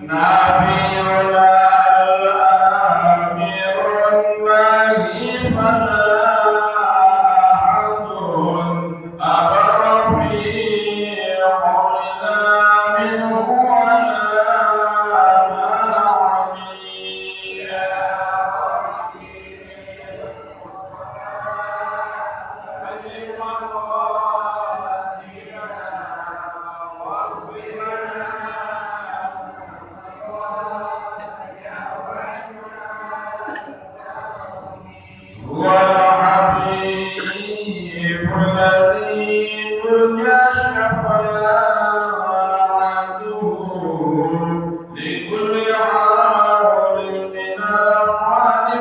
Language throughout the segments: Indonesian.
نبينا الأمير النهي فلا أحد أبر في قولنا منه ولا والحبيب الذي دنيا شفاعته لكل عاول من الأموال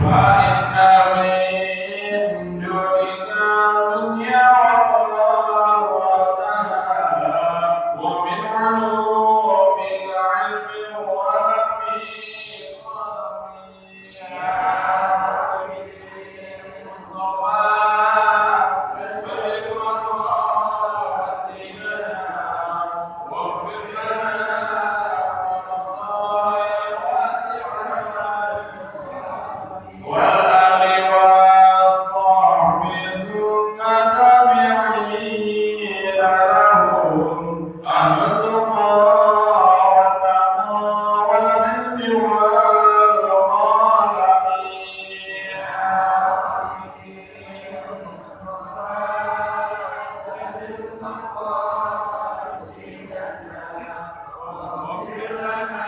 فإن من دونك دنيا وضارتها ومن علومك علم ولم يا مصطفى بلغ مقاصدنا واغفر لنا والآل والصحب ثم تابعين لهم أهل التقى والتقى والعلم والقلم واغفر لنا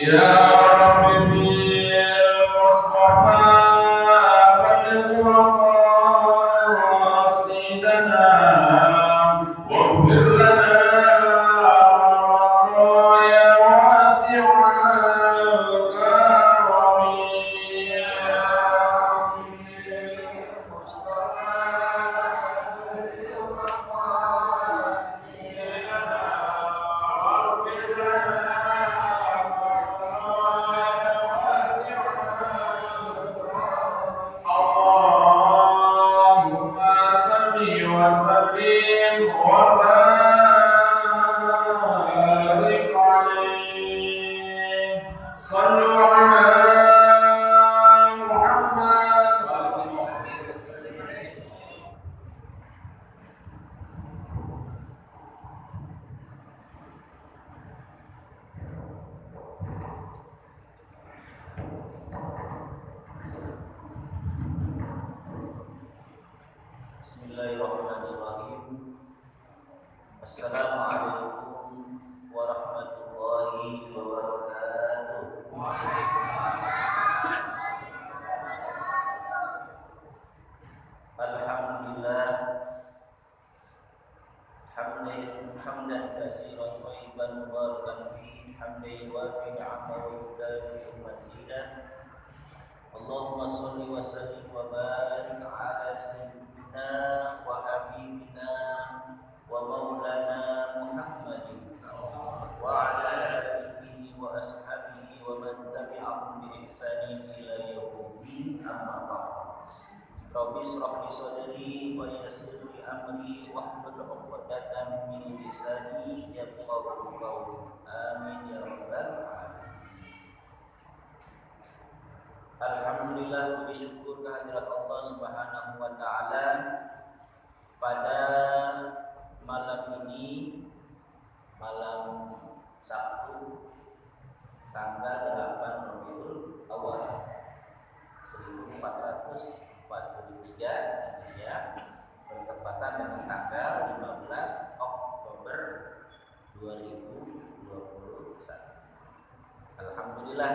يا رب بالمصطفى بلغ مقاصدنا واغفر لنا ما مضى يا واسع الكرم يا رب بالمصطفى بلغ مقاصدنا واغفر لنا اللهم صل وسلم وبارك عليه صلوا على محمد. Bismillahirrahmanirrahim. Assalamualaikum warahmatullahi wabarakatuh. Alhamdulillah hamdan katsiran thayyiban mubarakan fihi hamdan yuwafi ni'amahu wa yukafi mazidah. Allahumma shalli wa sallim wa barik ala sayyidina wa habibina wa maulana Muhammadin wa ala alihi wa ashabihi wa man tabi'ahum bi ihsanin ila yaumiddin, amma ba'd. Rabbi shrah li sadri wa yassir li amri wahlul 'uqdatam min lisani yafqahu qawli. Amin ya rabbal alamin. Alhamdulillah, puji syukur kehadirat Allah Subhanahu wa taala pada malam ini, malam Sabtu tanggal 8 Rabiul Awal 1443 ya, bertepatan dengan tanggal 15 Oktober 2021. Alhamdulillah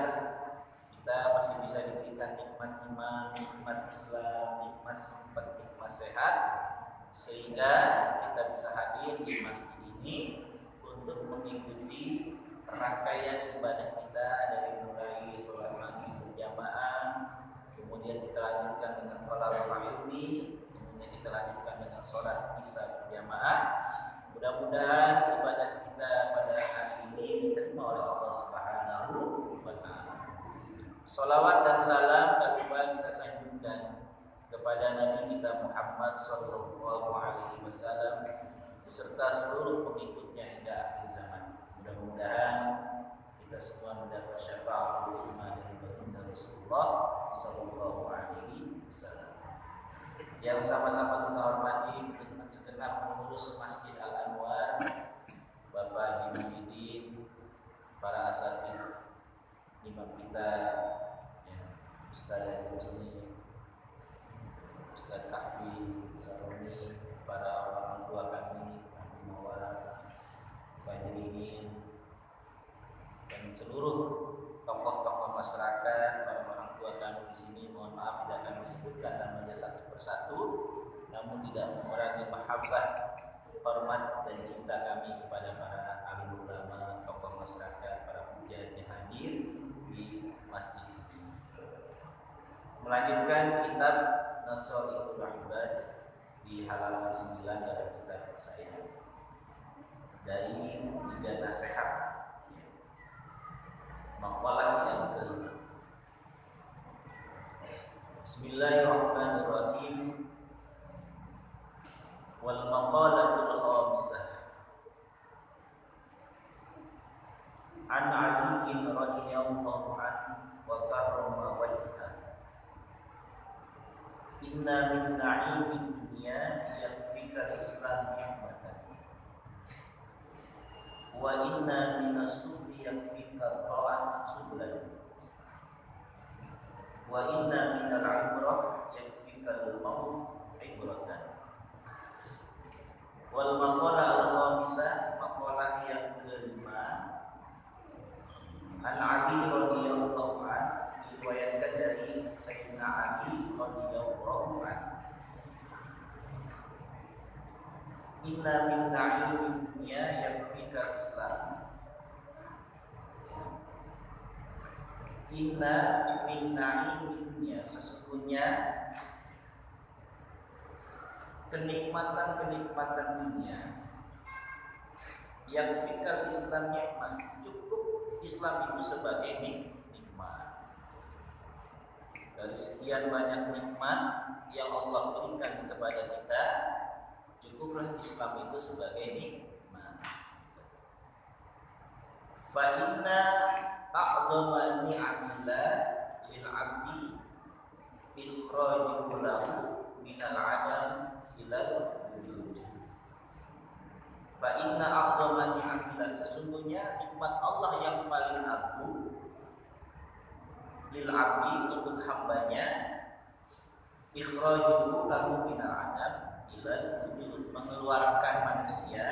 kita masih bisa diberikan nikmat iman, nikmat Islam, nikmat sempat, nikmat sehat, sehingga kita bisa hadir di masjid ini untuk mengikuti rangkaian ibadah kita dari mulai sholat maghrib berjamaah, kemudian kemudian kita lanjutkan dengan thalabul ilmi, kemudian kita lanjutkan dengan sholat isya berjamaah. Mudah-mudahan ibadah kita pada hari ini diterima oleh Allah Subhanahu wa taala. Shalawat dan salam tak lupa kita sanjungkan kepada Nabi kita Muhammad sallallahu alaihi wasallam beserta seluruh pengikutnya hingga akhir zaman. Mudah-mudahan kita semua mendapat syafaat ulama dari baginda Rasulullah sallallahu alaihi wasallam. Yang sama-sama kita hormati dengan segenap pengurus Masjid Al-Anwar, Bapak Dimidin, para asatidz, imam kita, ya, Ustaz Husni, Ustaz Kahfi, Ustaz Roni, para orang tua kami, Abu Mawar, Fajriin, dan seluruh tokoh-tokoh masyarakat, para orang tua kami di sini. Mohon maaf tidak kami sebutkan namanya satu persatu, namun tidak mengurangi mahabbah, hormat dan cinta kami kepada para alim ulama, tokoh masyarakat, para puja yang hadir di masjid ini. Melanjutkan kitab Nashaihul Ibad di halaman 9 dari kitab saya dari 3 nasihat. Maqalah yang kelima. Bismillahirrahmanirrahim. Wal maqalatul khamisah. An Ali radhiyallahu anhu wa karrama wajhahu. Inna min na'imid dunya yakfika al-islam ni'matan. Wa inna min as-subri yakfika al-qawah sublan. Wa inna min al-ibrah yakfika al-maut ibratan. Wal maqalah al-khamisah, maqalah yang kelima. An Ali radhiyallahu anhu, diriwayatkan dari Sayyidina Ali radhiyallahu anhu. Inna min na'imid dunya yakfika Islam. Inna min na'imid dunya, sesungguhnya kenikmatan-kenikmatan dunia yakfika Islam nikmat, cukup Islam itu sebagai nikmat. Dari sekian banyak nikmat yang Allah berikan kepada kita, cukuplah Islam itu sebagai nikmat. Fa inna a'dhama ni'amillah lil 'abdi ikhrajul lahu minal 'adam ilal wujud. Fa inna a'dhama ni'amillah, sesungguhnya nikmat Allah yang paling agung lil 'abdi, untuk hambanya, ikhrajul lahu minal 'adam ilal wujud, mengeluarkan manusia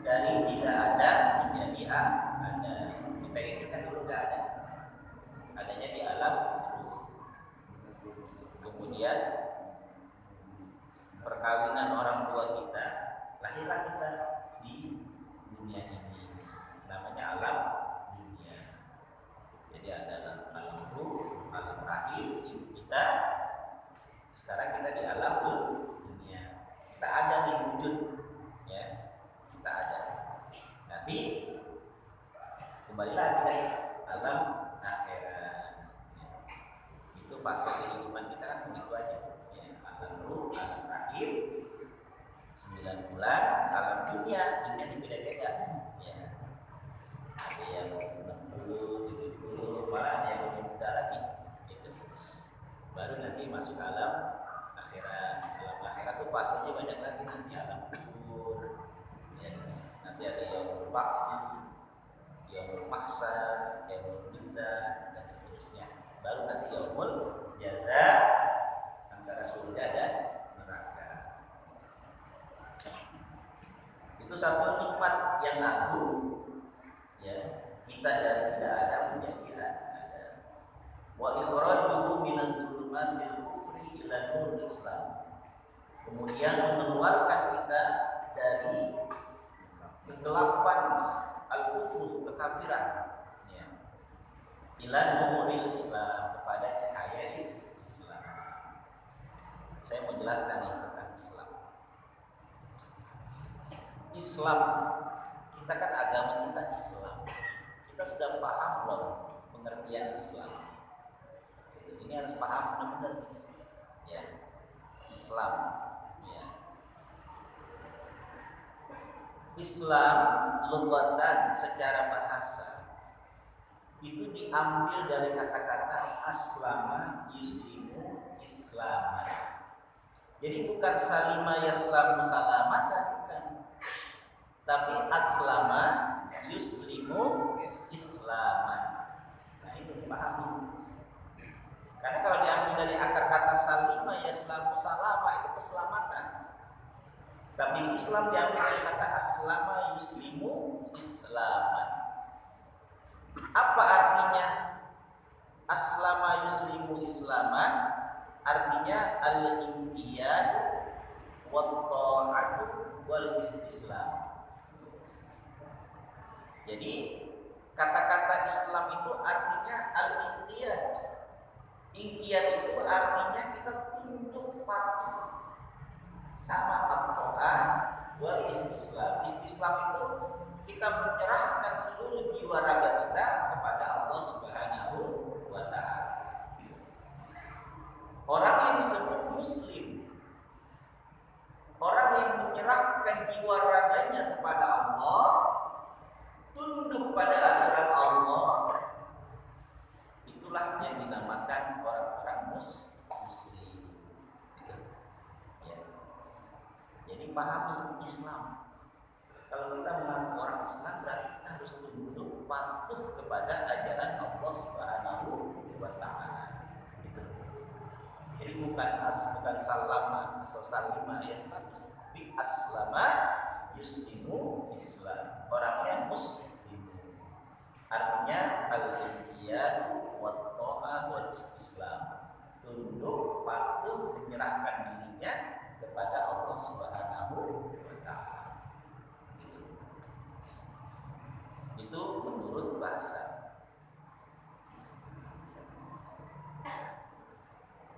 dari tidak ada menjadi ada. Kita ini kan dulu tidak ada, adanya di alam ruh. Kemudian perkawinan orang tua kita, lahirlah kita di dunia ini, namanya alam dunia. Jadi ada alam ruh, alam rahim, ibu kita. Sekarang kita di alam dunia. Kita ada di wujud, ya, kita ada. Nanti kembali lagi dari alam akhirat. Ya. Itu fase kehidupan kita kan begitu aja. Ya. Alam ruh, alam rahim, 9 bulan, alam dunia ini beda-beda. Ya. Ada yang 60, 70, malah ada yang lebih muda lagi. Gitu. Baru nanti masuk alam akhirat. Alam akhirat itu fasenya banyak lagi, nanti alam kubur. Ya. Nanti ada yang berpaksi, yaumul mahsyar, yaumul mizan, dan seterusnya. Baru nanti yaumul jaza, antara surga dan neraka. Itu satu nikmat yang agung, ya, kita dari tidak ada menjadi ada. Wa ikhrajuhu minadh dhulumatil kufri ila nuril Islam. Kemudian mengeluarkan kita dari kegelapan al-kufru, kekafiran, ya, ila nuril Islam, kepada cahaya Islam. menjelaskan yang tentang Islam. Islam, kita kan agama kita Islam. Kita sudah paham belum pengertian Islam? Ini harus paham benar-benar. Ya, Islam. Ya. Islam lughatan secara bahasa itu diambil dari kata-kata aslama yuslimu islaman. Jadi bukan salima yaslamu salamatan, bukan. Tapi aslama yuslimu islaman. Nah, itu dipahami. Karena kalau diambil dari akar kata salima yaslamu salama itu keselamatan. Tapi Islam diambil dari kata aslama yuslimu islaman. Apa artinya aslama yuslimu islaman? Artinya al-inqiyad wa ta'atu wal istislam. Jadi kata-kata Islam itu artinya al-inqiyad. Inqiyad itu artinya kita tunduk patuh sama at-ta'at wal istislam. Istislam itu kita menyerahkan seluruh jiwa raga kita kepada Allah Subhanahu wa ta'ala. Orang yang disebut muslim, orang yang menyerahkan jiwa raganya kepada Allah, tunduk pada aturan Allah, itulah yang dinamakan orang-orang muslim. Ya. Jadi pahami Islam. Kalau kita mengaku orang Islam, berarti kita harus tunduk patuh kepada ajaran Allah Subhanahu wa ta'ala. Gitu. Jadi bukan salama atau salima Islam, tapi aslama yuslimu Islam. Orangnya muslim. Artinya al-inqiyad wa ta'ah wal istislam. Tunduk patuh menyerahkan dirinya kepada Allah Subhanahu wa ta'ala. Itu menurut bahasa.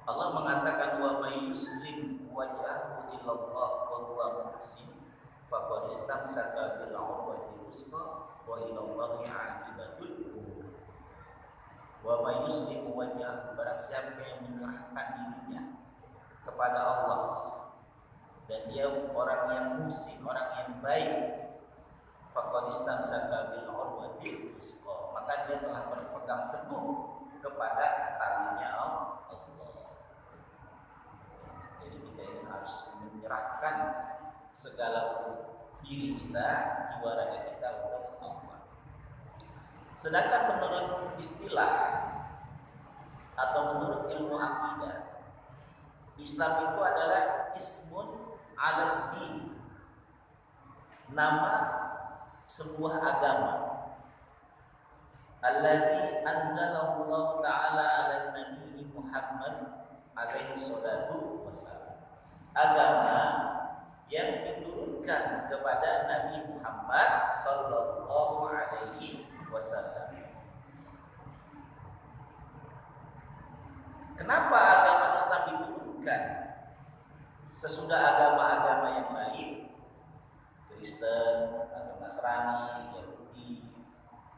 Allah mengatakan wa may yuslim wajhahu ila Allah wa huwa muhsin faqad istamsaka bil 'urwatil wuthqa wa ila Allahi 'aqibatul umur. Wa may yuslim wajhahu, barang siapa yang menyerahkan dirinya kepada Allah dan dia orang yang muhsin, orang yang baik, faqad istamsaka bil 'urwatil wuthqa, maka dia telah berpegang teguh kepada talinya Allah. Jadi kita ini harus menyerahkan segala diri kita, jiwa raga kita kepada Allah. Sedangkan menurut istilah atau menurut ilmu akidah, Islam itu adalah ismun 'alad din, nama sebuah agama. Alladzi anzalahu Allah Ta'ala 'ala Nabi Muhammad alaihi salatu wassalam. Agama yang diturunkan kepada Nabi Muhammad sallallahu alaihi wasallam. Kenapa agama Islam diturunkan sesudah agama-agama yang lain? Kristen, agama Nasrani, Yahudi,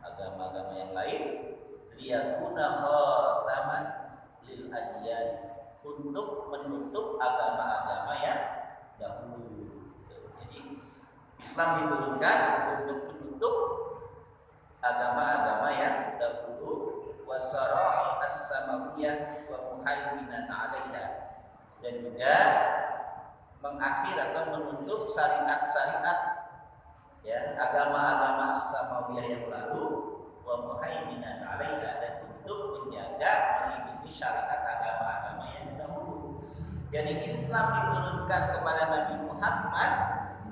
agama-agama yang lain, liyakuna khataman lil adyan, untuk menutup agama-agama yang dahulu. Jadi Islam diturunkan untuk menutup agama-agama yang dahulu, wasara'i as-samawiyah wa muhaiminan 'alaiha, dan juga mengakhir atau menutup syariat-syariat ya agama-agama as-samawiyah yang lalu, wa muhaiminan 'alaiha, dan untuk menjaga melindungi syariat agama-agama yang dahulu. Jadi Islam diturunkan kepada Nabi Muhammad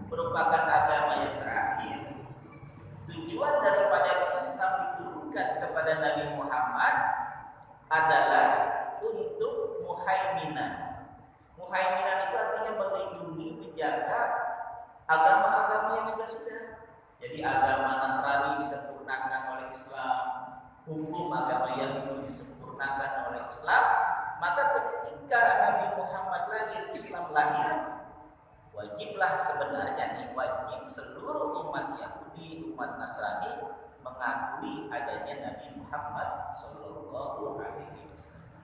merupakan agama yang terakhir. Tujuan daripada Islam diturunkan kepada Nabi Muhammad adalah untuk muhaiminan. Muhaiminan itu artinya melindungi, menjaga agama-agama yang sudah-sudah. Jadi agama Nasrani disempurnakan oleh Islam, hukum agama Yahudi disempurnakan oleh Islam. Maka ketika Nabi Muhammad lahir, Islam itulah sebenarnya nih wajib seluruh umat Yahudi, umat Nasrani mengakui adanya Nabi Muhammad Sallallahu Alaihi Wasallam.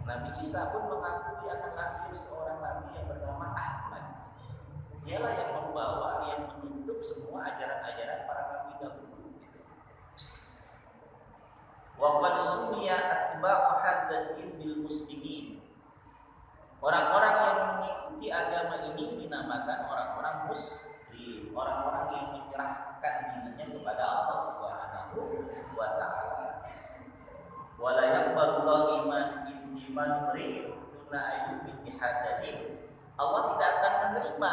Nabi Isa pun mengakui akan lahir seorang nabi yang bernama Ahmad. Dialah yang membawa, yang menutup semua ajaran-ajaran para nabi dahulu. Wa qad sumiya atba'u hadzal bil muslimin. Orang-orang yang mengikuti agama ini dinamakan orang-orang muslim, orang-orang yang menyerahkan dirinya kepada Allah Subhanahu wa taala. Wala yaqbalu iman mri'in duna ayyubi bihadadin. Allah tidak akan menerima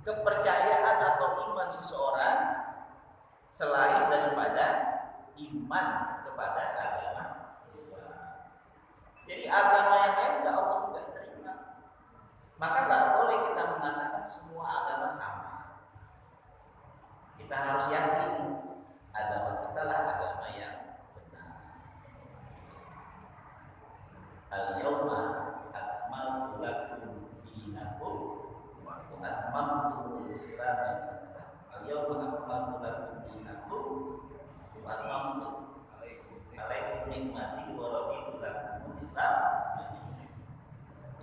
kepercayaan atau iman seseorang selain daripada iman kepada agama Islam. Jadi agama yang lain tidak Allah tidak terima. Maka tidak boleh kita mengatakan semua agama sama. Kita harus yakin agama kita lah agama yang benar. Al-yawma akmaltu lakum dinakum wa atmamtu islamakum. Al-yawma akmaltu lakum dinakum wa atmamtu alaikum nikmati wa raditu lakum Islam.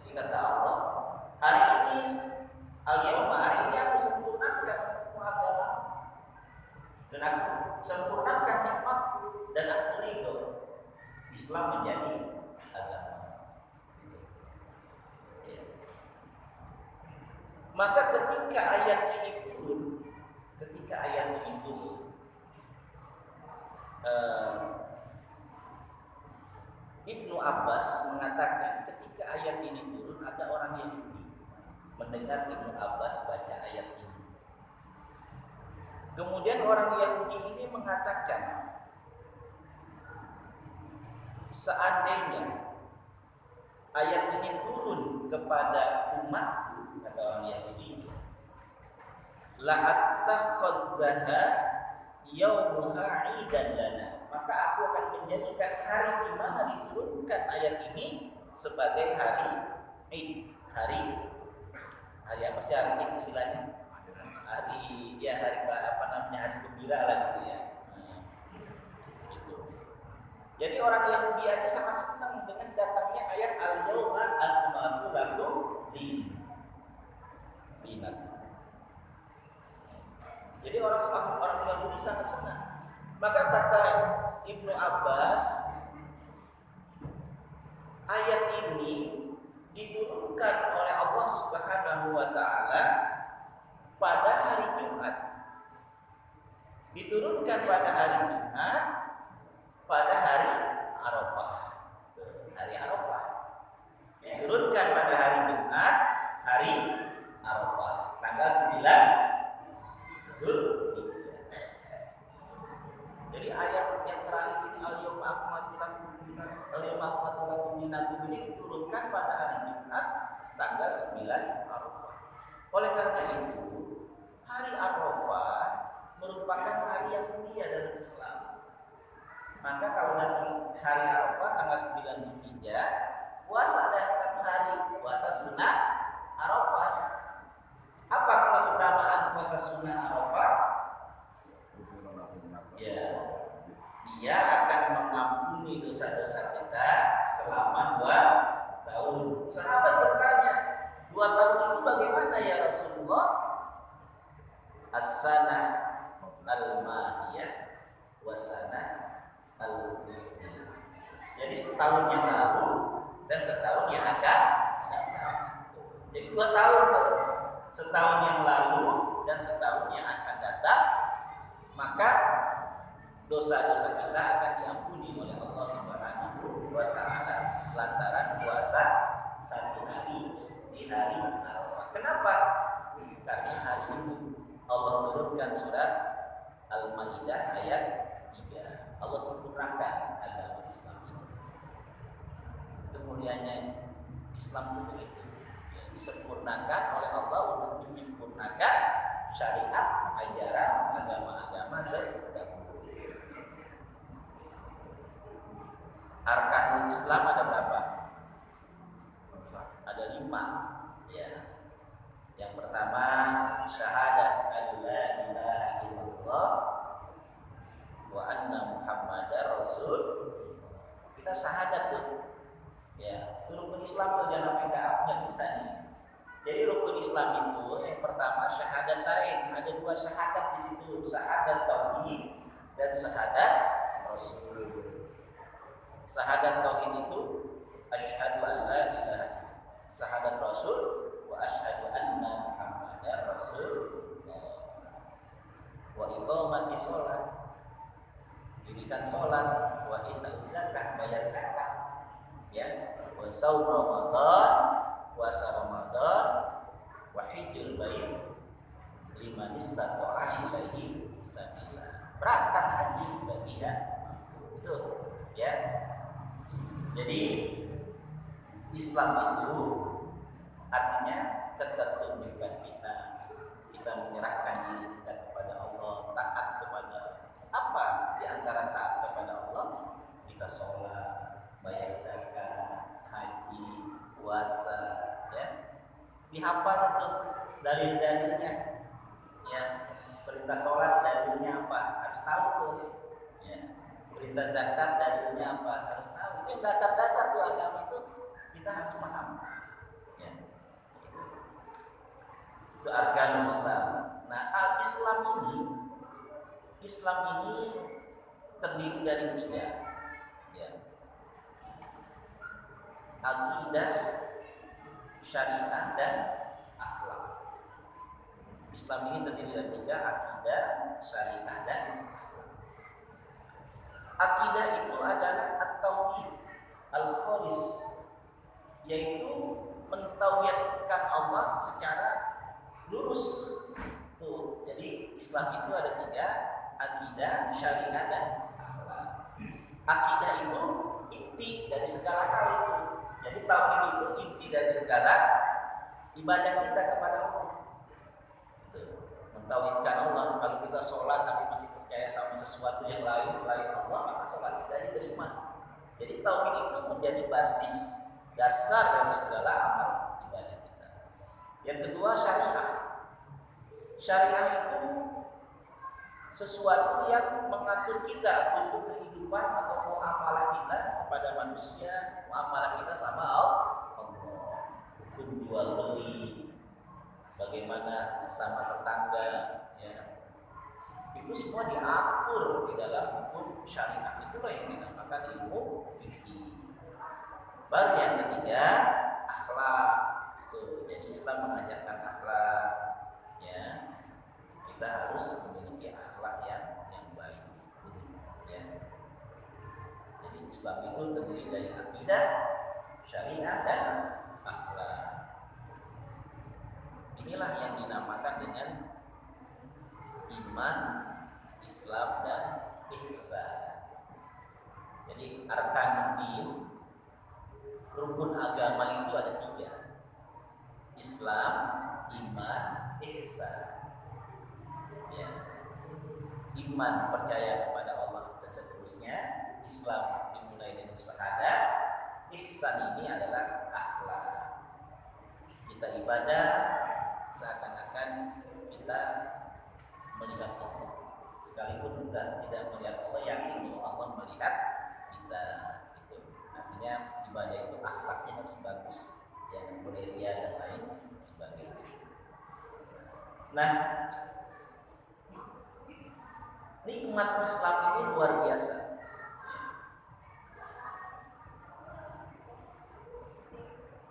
Jadi kata Allah, hari ini al-yawma, hari ini aku sempurnakan semua agama dan aku sempurnakan nikmatku dan aku ridho Islam menjadi agama. Maka ketika ayat ini turun, Ibnu Abbas mengatakan ketika ayat ini turun ada orang Yahudi mendengar Ibnu Abbas baca ayat ini. Kemudian orang Yahudi ini mengatakan, seandainya ayat ini turun kepada umatku, kata orang Yahudi, la attakhadhaha yawmuha 'idan lana, maka aku akan menjadikan hari di mana diturunkan ayat ini sebagai hari Id, hari apa sih hari Id istilahnya? Hari hari gembira lah gitu ya. Gitu. Jadi orang Yahudi aja sangat senang dengan datangnya ayat al-yawma akmaltu lakum dinakum. Jadi orang Yahudi sangat senang. Maka kata Ibnu Abbas, ayat ini diturunkan oleh Allah Subhanahu wa taala pada hari Jumat. Diturunkan pada hari Jumat pada hari Arafah. Hari Arafah. Diturunkan pada hari Jumat, hari Arafah, tanggal 9 Zulhijjah. Jadi ayat yang terakhir ini al-yawma akmaltu lakum dinakum ini diturunkan pada hari Jumat tanggal 9 Arafah. Oleh karena itu, hari Arafah merupakan hari yang mulia dalam Islam. Maka kalau datang hari Arafah tanggal 9 Zulhijjah, puasa ada satu hari, puasa sunnah Arafah. Apa keutamaan puasa sunnah Arafah? Ya, dia akan mengampuni dosa-dosa kita selama 2 tahun. Sahabat bertanya, 2 tahun itu bagaimana ya Rasulullah? As-sanah al-mahiyah wasanah al-mu'minah. Jadi setahun yang lalu dan setahun yang akan datang. Jadi 2 tahun tuh. Setahun yang lalu dan setahun yang akan datang. Maka dosa-dosa kita akan diampuni oleh Allah Subhanahu wa taala lantaran puasa 1 hari di hari Arafah. Kenapa? Karena hari itu Allah turunkan surat Al-Maidah ayat 3. Allah sempurnakan agama Islam ini. Itu mulianya Islam itu begitu. Disempurnakan oleh Allah untuk menyempurnakan syariat, ajaran, agama-agama terdahulu. Arkanul Islam ada berapa? Ada 5. Ya. Yang pertama syahadat alla ilaha illallah wa anna muhammadar rasul. Kita syahadat tuh. Ya, itu rukun Islam tuh, jangan sampai nggak bisa nih. Jadi rukun Islam itu yang pertama syahadatain, ada dua syahadat di situ, syahadat tauhid dan syahadat rasul. Syahadat tauhid itu asyhadu an la ilaha, syahadat rasul wa asyhadu anna muhammadar rasulullah. Wa iqamatis shalah, dirikan salat, wa ita'uz zakah, bayar zakat, ya, wa shaum ramadan, puasa Ramadan, wa hajjul bait liman istata'a ilaihi sabila. Berangkat haji bagi yang mampu. Ya. Jadi Islam itu artinya ketertunjukan kita menyerahkan diri kita kepada Allah, taat kepada apa di antara taat kepada Allah, kita sholat, bayar zakat, haji, puasa, ya, dihafal itu dalil-dalilnya, ya. Perintah sholat dalilnya apa, harus tahu tuh, ya. Perintah zakat dalilnya apa, harus tahu. Itu dasar-dasar tuh agama itu kita harus paham, ya. Itu arkanul Islam. Nah, Islam ini terdiri dari 3, ya. Akidah, syariah, dan akhlak. Islam ini terdiri dari 3, akidah, syariah, dan akhlak. Akidah itu adalah at-tauhid al-khalis, yaitu mentauhidkan Allah secara lurus. Tuh, jadi Islam itu ada 3, akidah, syariah, dan akhlak. Akidah itu inti dari segala hal itu. Jadi tauhid itu inti dari segala ibadah kita kepada Allah. Mentauhidkan Allah. Kalau kita sholat tapi masih percaya sama sesuatu yang lain selain Allah, maka sholat kita diterima. Jadi tauhid itu menjadi basis dasar dari segala amal ibadah kita. Yang kedua syariah. Syariah itu sesuatu yang mengatur kita untuk kehidupan atau muamalah kita kepada manusia, muamalah kita sama Allah, hukum jual beli, bagaimana sesama tetangga, ya. Itu semua diatur di dalam hukum syariah. Itulah yang dinamakan ilmu fikih. Baru yang ketiga, akhlak. Tuh, jadi Islam mengajarkan akhlak, ya. Kita harus memiliki akhlak yang baik, ya. Jadi Islam itu terdiri dari akidah, syariah, dan akhlak. Inilah yang dinamakan dengan iman, Islam, dan ihsan. Jadi arkanuddin, rukun agama itu ada 3: Islam, iman, ihsan. Ya. Iman percaya kepada Allah dan seterusnya. Islam dimulai dengan syahadat. Ihsan ini adalah akhlak. Kita ibadah seakan-akan kita melihat Allah, sekalipun kita tidak melihat Allah, yakin bahwa Allah melihat kita. Itu artinya ibadah itu akhlaknya harus bagus, jangan boleh ria dan lain sebagainya. Nah, nikmat Islam ini luar biasa.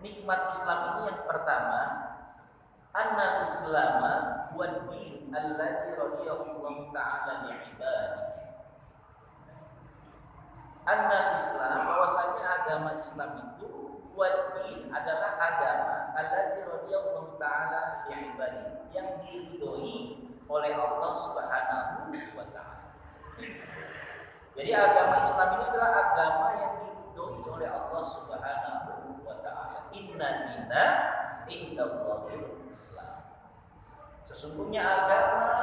Nikmat Islam ini yang pertama, anna Islama huwa ad-din alladzi radiyallahu ta'ala li'ibadihi. Anna Islam, bahwasanya agama Islam itu huwa ad-din adalah agama alladzi radiyallahu ta'ala li'ibadihi, yang diridhoi oleh Allah Subhanahu wa ta'ala. Jadi agama Islam ini adalah agama yang diridhoi oleh Allah Subhanahu wa ta'ala. Inna dina indallahil Islam. Sesungguhnya agama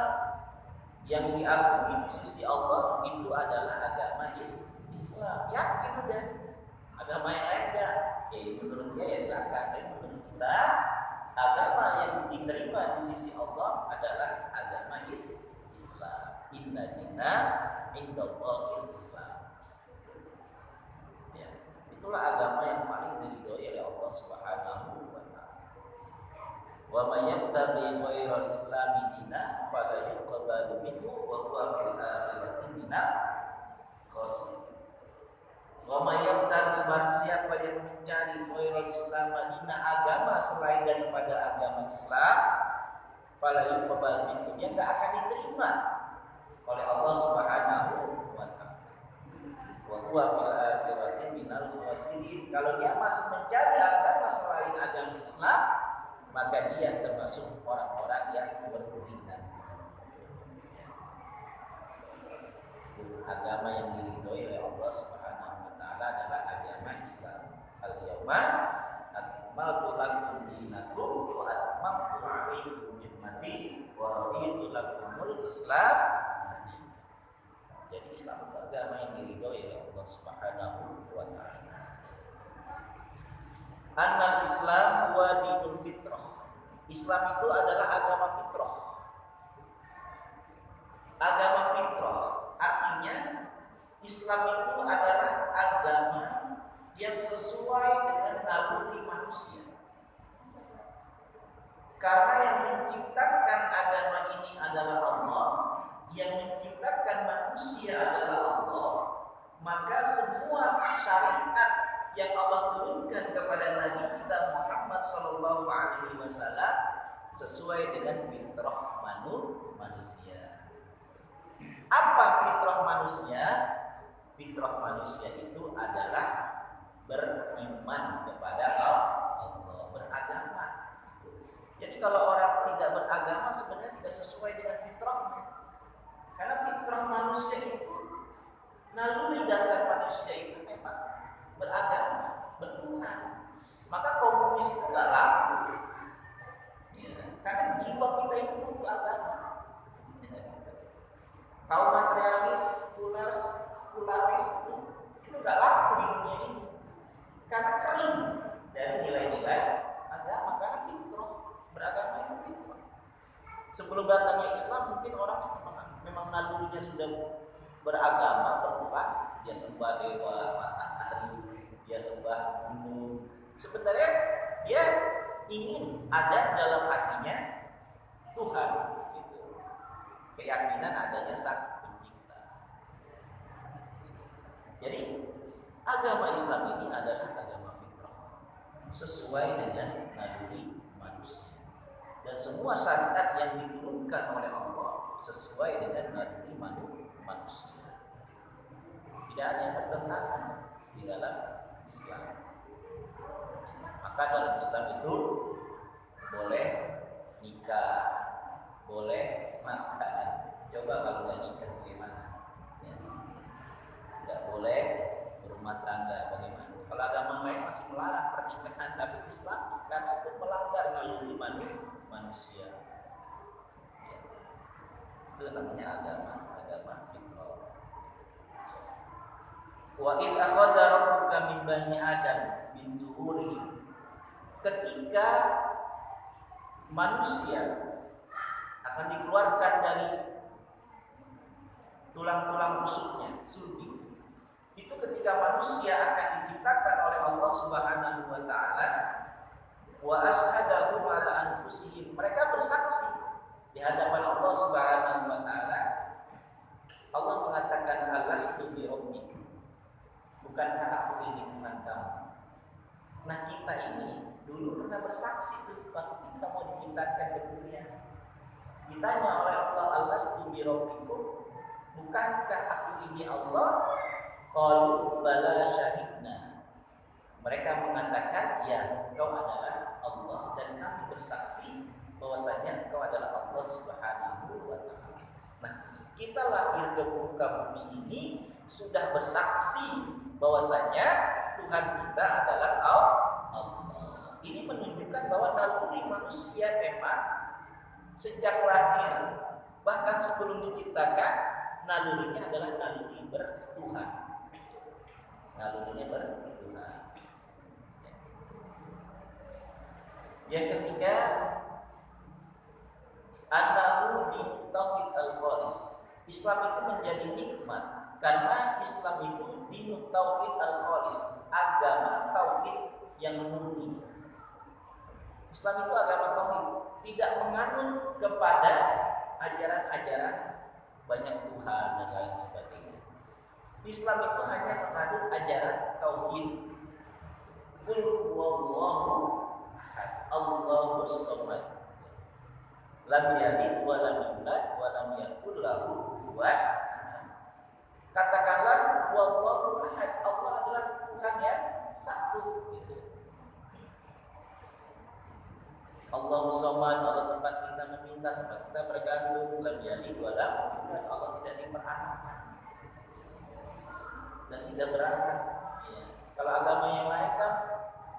yang diakui di sisi Allah itu adalah agama Islam. Yakin udah. Agama yang lain enggak? Ya menurut dia ya silakan, tapi menurut kita agama yang diterima di sisi Allah adalah agama Islam. Inna dina indallahil Islam. Ya, itulah agama yang paling diridhoi oleh Allah Subhanahu wa taala. Wa may yabtaghi ghairal islami dina fala yuqbalu minhu wa huwa fil akhirati minal khasirin. Wa may yabtaghi, barang siapa yang mencari ghairal islam dina, agama selain daripada agama Islam, fala yuqbalu minhu, dia enggak akan diterima oleh Allah Subhanahu wa taala. Wa huwa fil akhirati minal khasirin. Kalau dia masih mencari agama selain agama Islam, maka dia termasuk orang-orang yang merugikan. Agama yang diridhoi oleh Allah Subhanahu wa taala adalah agama Islam. Al-yauma akmaltu lakum dinakum wa atmamtu 'alaikum ni'mati wa raditu lakumul Islam. Jadi Islam itu agama yang diridhoi oleh Allah Subhanahu wa taala. Annal Islam huwa dinul fitrah. Islam itu adalah agama fitrah. Agama fitrah artinya Islam itu adalah agama yang sesuai dengan naluri manusia. Karena yang menciptakan agama ini adalah Allah, yang menciptakan manusia adalah Allah, maka semua syariat yang Allah turunkan kepada Nabi kita Muhammad sallallahu alaihi wasallam sesuai dengan fitrah manusia. Apa fitrah manusia? Fitrah manusia itu adalah beriman kepada Allah, beragama. Jadi kalau orang tidak beragama sebenarnya tidak sesuai dengan fitrahnya. Karena fitrah manusia itu, naluri dasar manusia itu memang beragama, bertuhan. Maka komunis itu nggak laku, ya, karena jiwa kita itu butuh agama. Kaum materialis, sekularis itu nggak laku di dunia ini, karena kering dari nilai-nilai agama. Karena fitrah, beragama itu fitrah. Sebelum datangnya Islam mungkin orang memang nalurinya sudah beragama, bertuhan. Dia sembah dewa, matahari, dia sembah gunung. Sebenarnya dia ingin ada dalam hatinya Tuhan, gitu. Keyakinan adanya Sang Pencipta. Jadi agama Islam ini adalah agama fitrah, sesuai dengan naluri manusia. Dan semua syariat yang diturunkan oleh Allah sesuai dengan naluri manusia. Tidak ada yang bertentangan di dalam Islam. Maka dalam Islam itu boleh nikah, boleh makan. Coba kalau nggak nikah bagaimana? Ya. Tidak boleh berumah tangga bagaimana? Kalau agama lain masih melarang pernikahan, tapi Islam sekarang itu melanggar naluri manusia. Ya. Itu namanya agama fitrah. Wa in akhadha rabbuka min bani Adam min zuhurihim, ketika manusia akan dikeluarkan dari tulang-tulang rusuknya, sulbi, itu ketika manusia akan diciptakan oleh Allah Subhanahu wa taala, wa ashhadahum ala anfusihim, mereka bersaksi di hadapan Allah Subhanahu wa taala. Allah mengatakan alastu bi rabbikum, bukankah aku ini Tuhan kamu? Nah, kita ini dulu pernah bersaksi tuh waktu kita mau diciptakan ke dunia. Ditanya oleh Allah, alastu bi rabbikum, bukankah aku ini Allah? Qalu bala syahidna. Mereka mengatakan, ya, engkau adalah Allah dan kami bersaksi bahwasanya engkau adalah Allah Subhanahu wa taala. Nah, kita lahir ke muka bumi ini sudah bersaksi bahwasanya Tuhan kita adalah Allah. Ini menunjukkan bahwa naluri manusia memang sejak lahir, bahkan sebelum diciptakan, nalurinya adalah naluri bertuhan. Nalurinya bertuhan. Yang ketiga, annahu dinut tauhid al-khalis. Islam itu menjadi nikmat karena Islam itu dinut tauhid al-khalis, agama tauhid yang murni. Islam itu agama tauhid, tidak menganut kepada ajaran-ajaran banyak Tuhan dan lain sebagainya. Islam itu hanya menganut ajaran tauhid. Qul huwallahu ahad, Allahus samad, lam yalid wa lam yulad wa lam yakul lahu kufuwan ahad. Katakanlah wallahu ahad, Allah adalah Tuhan yang satu gitu. Allahus samad, Allah tempat kita meminta, tempat kita bergantung. Lam yalid wa lam yulad, Allah tidak diperanakan dan tidak beranak. Ya. Kalau agama yang lain kan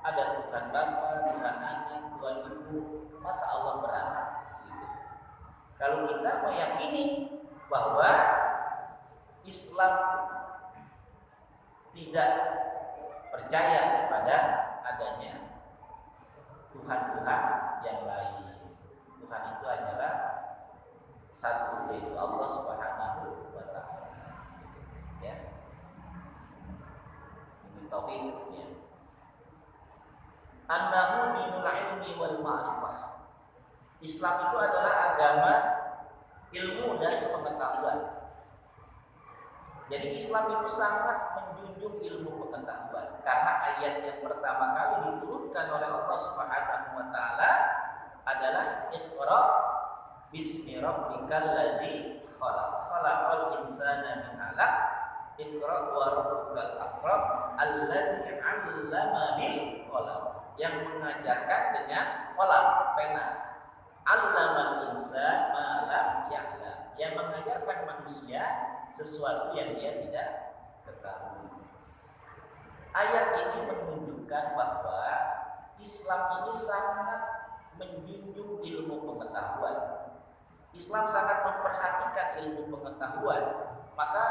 ada Tuhan Bapa, Tuhan Anak, Tuhan Ibu, masa Allah beranak? Gitu. Kalau kita meyakini bahwa Islam tidak percaya kepada adanya Tuhan-Tuhan yang lain, Tuhan itu adalah satu, yaitu Allah Subhanahu wa Ta'ala. Ya. Ini tauhidnya. Annahu dinul ilmi wal ma'rifah. Islam itu adalah agama ilmu dan pengetahuan. Jadi Islam itu sangat menjunjung ilmu pengetahuan karena ayat yang pertama kali diturunkan oleh Allah Subhanahu wa Ta'ala adalah Iqra bismi rabbikal ladzi khalaq, khalaqal insana min 'alaq, Iqra wa rabbukal akram alladzi 'allama bil qalam, yang mengajarkan dengan qalam, pena. 'Allamal insan ma lam ya'lam, yang mengajarkan manusia sesuatu yang dia tidak ketahui. Ayat ini menunjukkan bahwa Islam ini sangat menjunjung ilmu pengetahuan. Islam sangat memperhatikan ilmu pengetahuan. Maka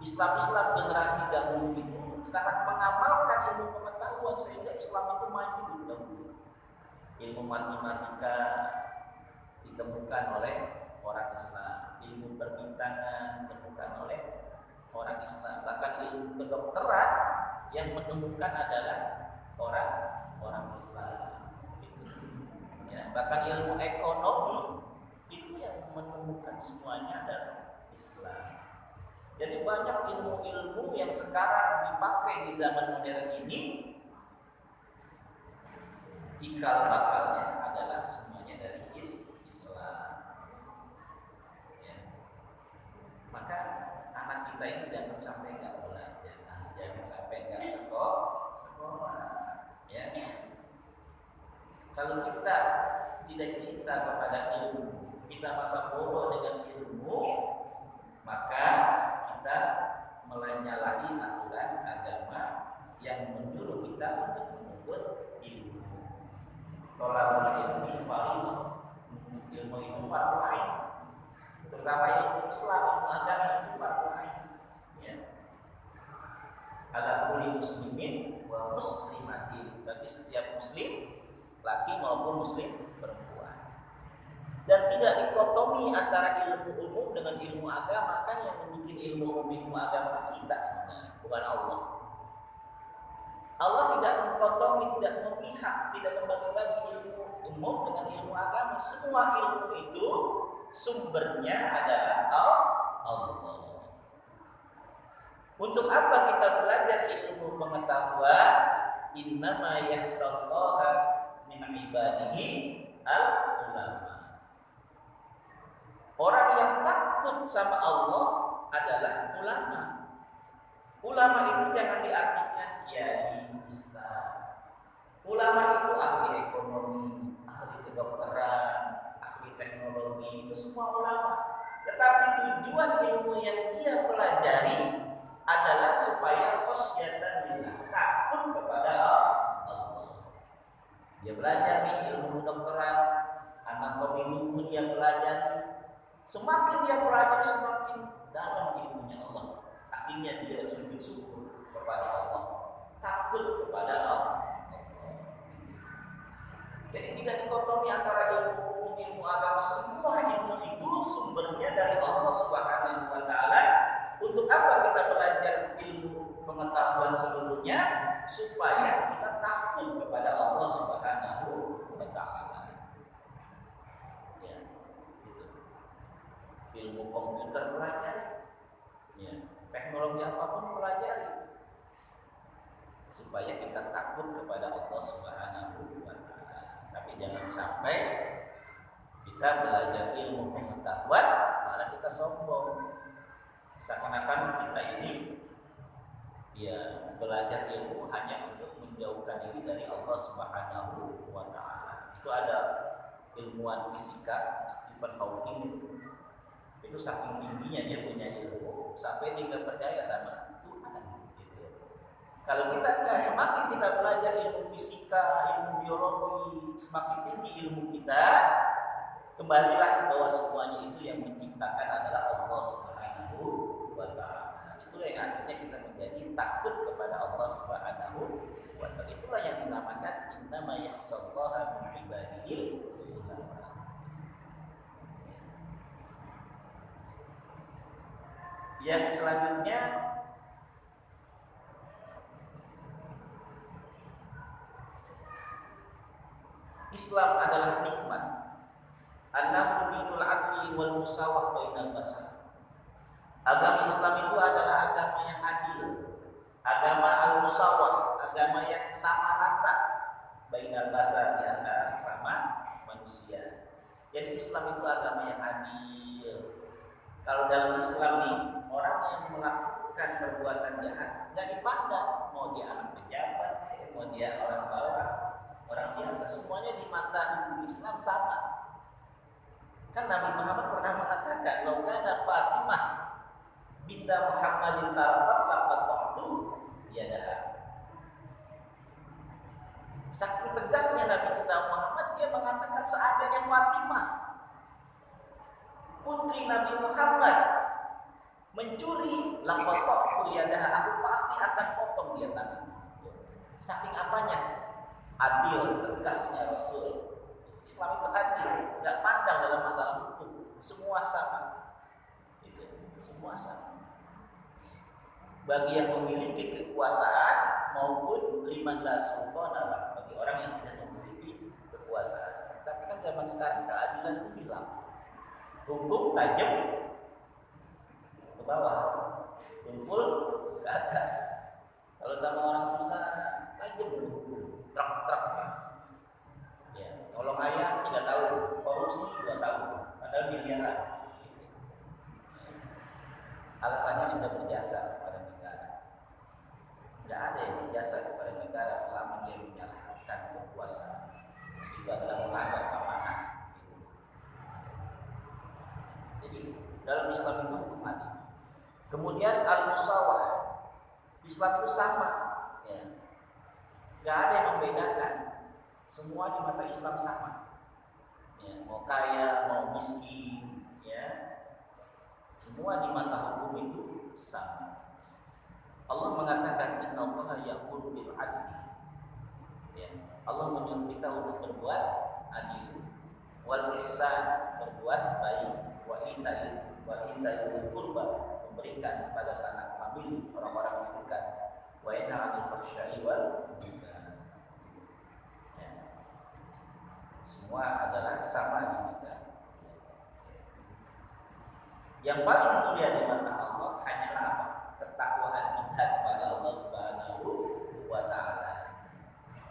Islam generasi dahulu itu sangat mengamalkan ilmu pengetahuan sehingga Islam itu maju dahulu. Ilmu matematika ditemukan oleh orang Islam, ilmu perbintangan ditemukan oleh orang Islam, bahkan ilmu kedokteran yang menemukan adalah orang Islam. Ya, bahkan ilmu ekonomi itu yang menemukan semuanya adalah Islam. Jadi banyak ilmu-ilmu yang sekarang dipakai di zaman modern ini, cikal bakalnya adalah semuanya dari Islam. Ya. Maka anak kita ini jangan sampai nggak belajar, jangan sampai nggak sekolah. Ya. Kalau kita tidak cinta kepada ilmu, kita masa bodoh dengan ilmu, maka kita menyalahi aturan agama yang menyuruh kita untuk menuntut ilmu. Tolakul ilmi fardhu, ilmu itu fardu ain, terutama ilmu Islam, ilmu agama itu fardu ain. Ya. Ala kulli muslimin wa muslimatin, bagi setiap muslim, laki maupun muslim perempuan. Dan tidak dikotomi antara ilmu umum dengan ilmu agama, kan yang membuat ilmu agama kita sebenarnya bukan Allah. Allah tidak mengkotomi, tidak memihak, tidak membagi-bagi ilmu umum dengan ilmu agama. Semua ilmu itu sumbernya adalah Allah. Untuk apa kita belajar ilmu pengetahuan? Innama yahsallaha min ibadihi al-ulama. Orang yang takut sama Allah adalah ulama. Ulama itu jangan diartikan kiai, ustaz. Ulama itu ahli ekonomi, ahli kedokteran, ahli teknologi, itu semua ulama. Tetapi tujuan ilmu yang dia pelajari adalah supaya khasyatan lillah, takut kepada Allah. Dia belajar nih ilmu kedokteran, anatomi tubuh dia pelajari. Semakin dia pelajari, semakin dalam ilmunya Allah. Akhirnya dia sujud syukur kepada Allah, takut kepada Allah. Jadi tidak dikotomi antara ilmu ilmu agama. Semua ilmu itu sumbernya dari Allah Subhanahu wa taala. Untuk apa kita belajar ilmu pengetahuan seluruhnya? Supaya kita takut kepada Allah Subhanahu wa taala. Ya, gitu. Ilmu komputer pelajari. Ya, teknologi apapun pelajari. Supaya kita takut kepada Allah Subhanahu wa taala. Tapi jangan sampai kita belajar ilmu pengetahuan malah kita sombong. Seakan-akan kita ini ya belajar ilmu hanya untuk menjauhkan diri dari Allah Subhanahu wa taala. Itu ada ilmuwan fisika Stephen Hawking, itu saking tingginya dia punya ilmu sampai dia nggak percaya sama Tuhan gitu. Kalau kita enggak, semakin kita belajar ilmu fisika, ilmu biologi, semakin tinggi ilmu kita, kembalilah bahwa semuanya itu yang menciptakan adalah Allah Subhanahu wa taala. Itulah yang akhirnya kita menjadi takut kepada Allah Subhanahu wa taala. Itulah yang dinamakan innama yakhshallaha min ibadihil ulama. Yang selanjutnya Islam adalah nikmat. Annahu dinul adli wal musawah bainal bashar. Agama Islam itu adalah agama yang adil, agama al-musawah, agama yang sama rata bainal bashar, di antara sesama manusia. Jadi Islam itu agama yang adil. Kalau dalam Islam nih, orang yang melakukan perbuatan jahat nggak dipandang, mau dia anak pejabat, mau dia orang bawah, orang biasa, semuanya di mata Islam sama. Kan Nabi Muhammad pernah mengatakan, "Lau kana Fatimah binta Muhammadin sarqat laqattu yadaha." Saking tegasnya Nabi kita Muhammad, dia mengatakan seandainya Fatimah putri Nabi Muhammad mencuri laqattu yadaha, aku pasti akan potong dia tangan. Saking apanya? Adil, tegasnya Rasul. Islam itu adil, tidak pandang dalam masalah hukum, semua sama. Itu, semua sama. Bagi yang memiliki kekuasaan maupun liman la sultana, bagi orang yang tidak memiliki kekuasaan. Tapi kan zaman sekarang keadilan itu hilang. Hukum tajam ke bawah, tumpul ke atas. Kalau sama orang susah, tajam hukum, truk. Ya, tolong ayah 3 tahun, korupsi 2 tahun, padahal miliaran. Alasannya sudah berjasa kepada negara. Tidak ada yang berjasa kepada negara selama dia menyalahkan kekuasaan. Itu adalah melanggar amanah. Jadi dalam Islam itu hukum adil. Kemudian al-musawah, Islam itu sama. Ya. Gak ada yang membedakan. Semua di mata Islam sama. Ya, mau kaya, mau miskin, ya. Semua di mata hukum itu sama. Allah mengatakan innallaha ya'muru bil 'adli. Ya, Allah menyuruh kita untuk berbuat adil. Wal ihsan, berbuat baik. Wa ita'i qurba, memberikan kepada sanak famili, orang-orang yang dekat. Wa yanha 'anil fahsya'i wal munkar. Semua adalah sama di mata. Yang paling mulia di mata Allah hanyalah apa? Ketakwaan kita kepada Allah Subhanahu wa taala.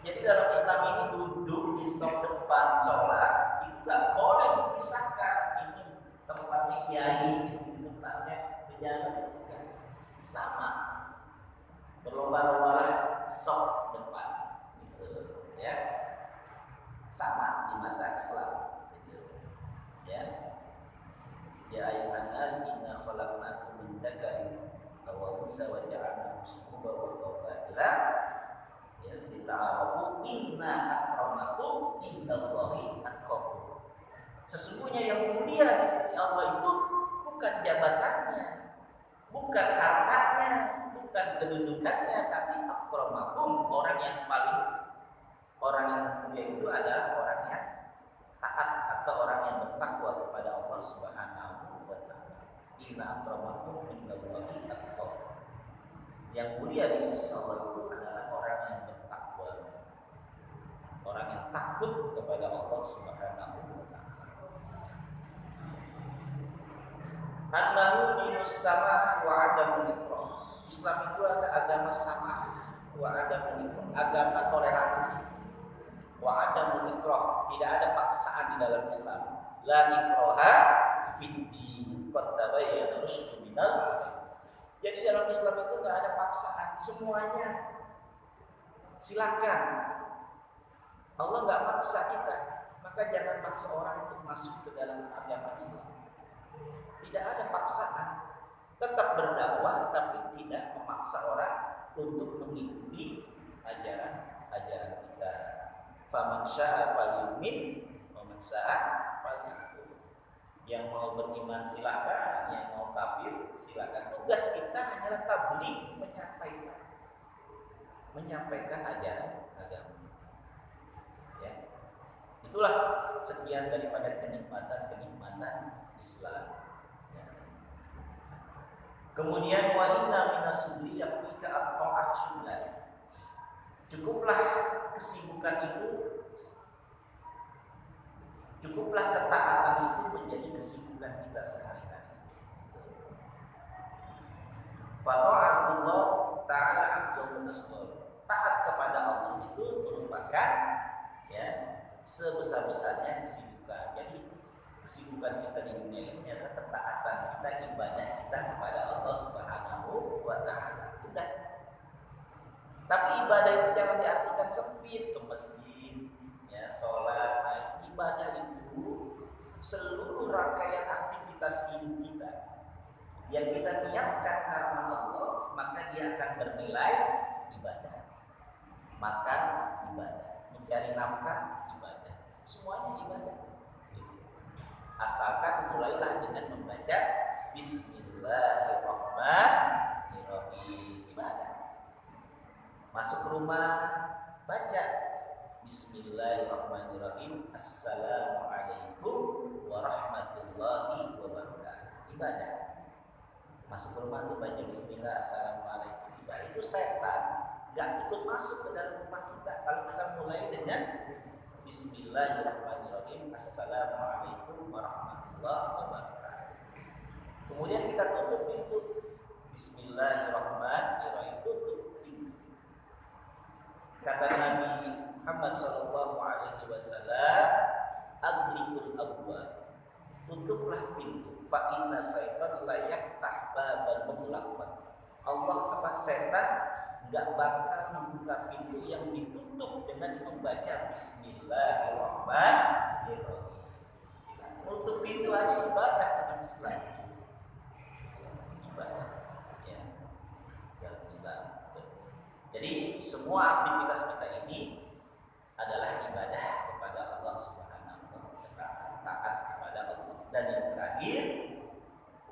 Jadi dalam Islam ini duduk di saf depan sholat itu tidak boleh dipisahkan. Ini tempatnya kiai, ini tempatnya pejabat, sama. Berlomba-lombalah saf depan, gitu, ya. Sama di mata Islam, gitu. Ya. Ya ayuhan nas inna khalaqnakum min dzakarin wa unsa wa ja'alnakum syu'uban wa qabaila ya lita'arafu inna akramakum indallahi atqakum. Sesungguhnya yang mulia di sisi Allah itu bukan jabatannya, bukan hartanya, bukan kedudukannya, tapi akramakum, orang yang mulia itu adalah orang yang Allah Subhanahu wa taala. Inna akramakum indallahi atqakum. Yang mulia di sisi Allah itu adalah orang yang bertakwa, orang yang takut kepada Allah Subhanahu wa taala. Annahu dinus samah wa adamul ikrah. Islam itu ada agama samah wa adamul ikrah, agama toleransi. Wa adamul ikrah, tidak ada paksaan di dalam Islam. La ikraha fid din, qad tabayyana rusydu minal ghayy. Jadi dalam Islam itu enggak ada paksaan, semuanya silakan. Allah enggak maksa kita, maka jangan maksa orang untuk masuk ke dalam agama Islam. Tidak ada paksaan, tetap berdakwah tapi tidak memaksa orang untuk mengikuti ajaran kita. Faman syaa falyu'min wa man syaa falyakfur. Yang mau beriman silakan, yang mau kafir silakan. Tugas kita hanyalah tabligh, menyampaikan ajaran agama. Ya. Itulah sekian daripada kenikmatan Islam. Ya. Kemudian wa inna minasubli yakfika at-ta'ah syughlan. Cukuplah kesibukan itu, cukuplah ketaatan itu menjadi kesibukan kita sehari-hari. Fata'atullah ta'ala abzul asghar. Taat kepada Allah itu merupakan ya sebesar-besarnya kesibukan. Jadi kesibukan kita di dunia ini adalah ketaatan kita, ibadah kita kepada Allah Subhanahu wa taala. Sudah. Tapi ibadah itu jangan diartikan sempit, ke masjid, ya, sholat. Nah, ibadah itu seluruh rangkaian aktivitas hidup kita yang kita niatkan karena Allah, maka dia akan bernilai ibadah. Makan ibadah, mencari nafkah ibadah, semuanya ibadah. Asalkan mulailah dengan membaca Bismillahirrahmanirrahim, ibadah. Masuk rumah, baca Bismillahirrahmanirrahim. Assalamualaikum warahmatullahi wabarakatuh. Ibadah. Masuk rumah itu baca Bismillah, Assalamualaikum. Ibadah. Itu setan gak ikut masuk ke dalam rumah kita kalau kita mulai dengan Bismillahirrahmanirrahim. Assalamualaikum warahmatullahi wabarakatuh. Kemudian kita tutup pintu. Bismillahirrahmanirrahim. Tutup. Kata Nabi Muhammad SAW, "Aglikul abwab." Tutuplah pintu. Fa inna syaitan la yaftah baban mughlaqan. Allah kata setan enggak bakal membuka pintu yang ditutup dengan membaca Bismillahirrahmanirrahim. Tutup pintu aja ibadah dalam Islam. Ibadah ya dalam Islam. Jadi semua aktivitas kita ini adalah ibadah kepada Allah Subhanahu wa taala, taat kepada Allah. Dan yang terakhir,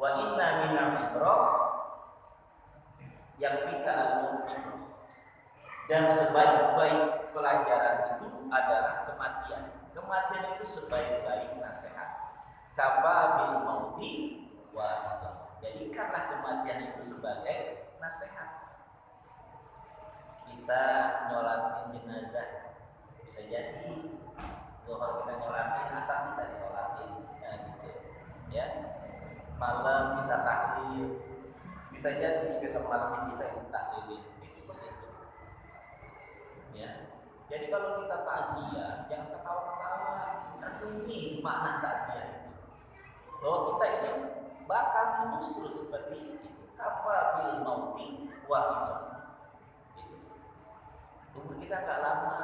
wa inna minal ibrah yang fika al-mu'min. Dan sebaik-baik pelajaran itu adalah kematian. Kematian itu sebaik-baik nasihat. Kafa bil mauti wa azab. Jadikanlah kematian itu sebagai nasihat. Kita nyolatin jenazah, bisa jadi zuhur kita nyolatin, asar kita disolatin, nah gitu ya. Malam kita taklim, bisa jadi besok malam kita yang taklilin, itu begitu ya. Jadi kalau kita takziah jangan ketawa-ketawa, karena ini makna takziah itu bahwa kita ini bakal menyusul seperti itu. Kafa bil mauti wa izam. Umur kita enggak lama.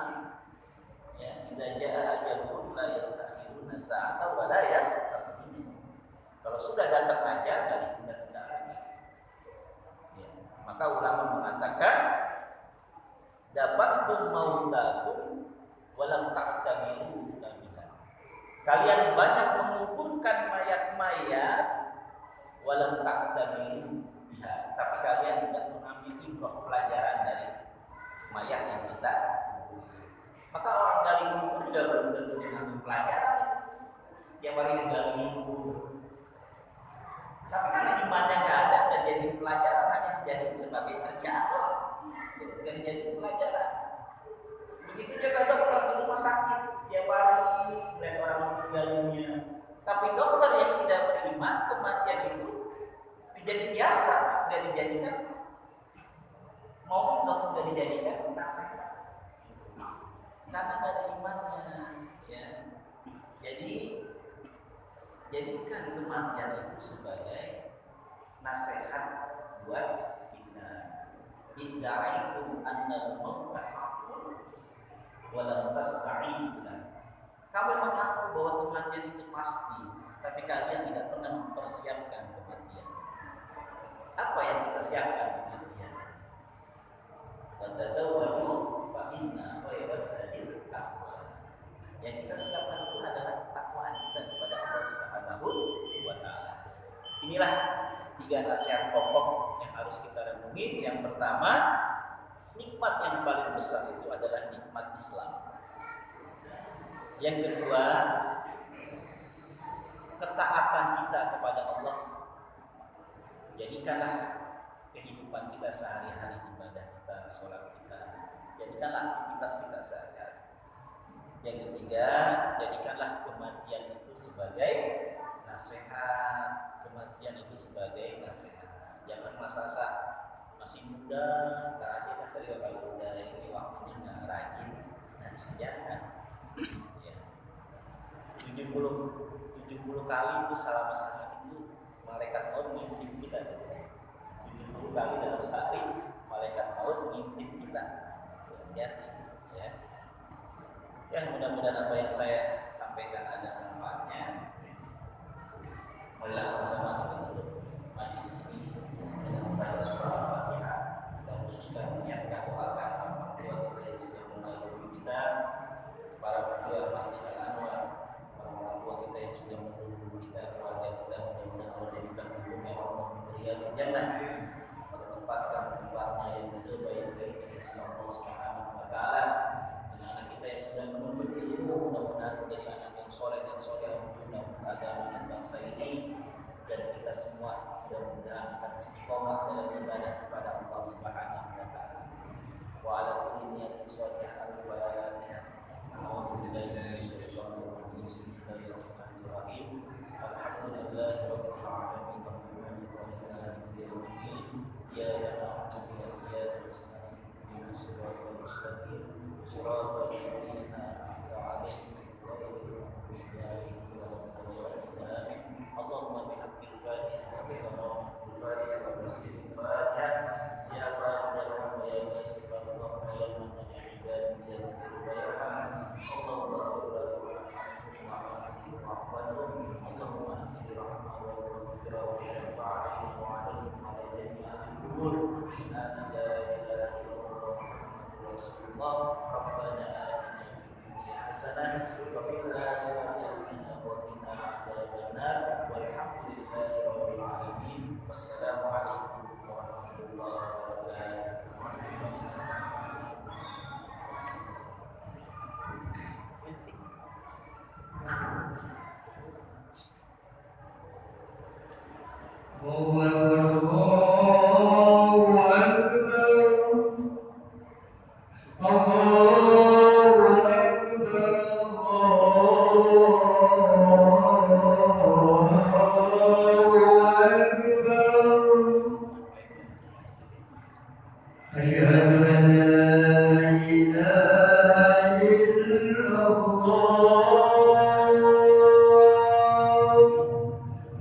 Ya, idza jaa ajalun la yastakhiruna sa'atan wa la yastaqdimun. Kalau sudah datang ajal enggak ditunda-tunda lagi. Ya, maka ulama mengatakan dafatum mautakum wa lam ta'tabiru biha. Kalian banyak menguburkan mayat-mayat wa lam ta'tabiru biha, tapi kalian tidak mengambil ibrah pelajaran dari mayat yang kita. Maka orang gali kubur juga belum tentu mengambil pelajaran. Yang paling gali kubur Tapi kan imannya nggak ada, dan jadi pelajaran hanya dijadikan sebagai kerjaan, bukan jadi pelajaran. Begitu juga dokter di rumah sakit, tiap hari melihat orang meninggal dunia. Tapi dokter yang tidak beriman, kematian itu menjadi biasa, nggak dijadikan mau nggak dijadikan nasihat. Karena nggak ada imannya, ya. Jadi jadikan kematian itu sebagai nasihat buat kita. Idda'aitum annal mauta haqqun wa lam tasta'inu. Kamu mengaku bahwa kematian itu pasti, tapi kalian tidak pernah mempersiapkan kematian. Apa yang kita siapkan kematian? Tazawwaju fa inna khairaz zadil taqwa. Yang kita siapkan itu adalah takwaan kita kepada Allah Subhanahu wa taala. Inilah 3 nasihat pokok yang harus kita renungi. Yang pertama, nikmat yang paling besar itu adalah nikmat Islam. Yang kedua, ketaatan kita kepada Allah. Jadikanlah kehidupan kita sehari-hari, ibadah kita, sholat kita, jadikanlah aktivitas kita sehari-hari. Yang ketiga, jadikanlah kematian itu sebagai nasihat. Kematian itu sebagai nasihat. Jangan merasa masih muda, nggak aja lah kalau udah ini waktunya nggak rajin, nanti jangan. 70 kali itu selama sehari itu malaikat maut ngintip kita. 70 kali dalam sehari malaikat maut ngintip kita. Ya, mudah-mudahan apa yang saya sampaikan ada manfaatnya. Marilah sama-sama kita tutup majlis ini dengan membaca surah Al-Fatihah. Kita khususkan menyiapkan doakan orang tua kita yang sudah mendahului kita, para pejuang Masjid Al-Anwar, orang tua kita yang sudah mendahului kita, keluarga kita, mudah-mudahan Allah jadikan hidupnya Allah memberi jannah, menempatkan tempatnya yang sebaik-baiknya di sisi Allah Subhanahu wa taala. Anak kita yang sudah menuntut ilmu, mudah-mudahan menjadi anak yang soleh dan soleh untuk agama dan bangsa ini, dan kita semua mudah-mudahan akan istiqomah dalam ibadah kepada Allah Subhanahu wa taala. Wa ala kulli niyatin shalihah al-fatihah. A'udzubillahi minasyaitonir rajim. Bismillahirrahmanirrahim. Alhamdulillahi rabbil alamin. Ya na'budu wa iyyaka nasta'in. Ihdinas siratal mustaqim. Shiratal ladzina an'amta 'alaihim ghairil maghdubi 'alaihim waladdallin. Allahumma bihaqqil Fatihah wa bi Fatihah wa bismil Fatihah. Ya Fadhil wa ya Kasifal wa ya Mu'min ibadi ya Fir wa yarham. Allahumma fir Allahumma anzil rahmah wa maghfirah wa syafa'ah wa 'alaihim wa 'ala jami'il umur. La ilaha illallah Muhammadur Rasulullah. Rabbana atina fid dunya hasanah wa fil akhirati hasanah wa qina adzabannar. Walhamdulillahi rabbil alamin. Wassalamualaikum warahmatullahi wabarakatuh. Asyhadu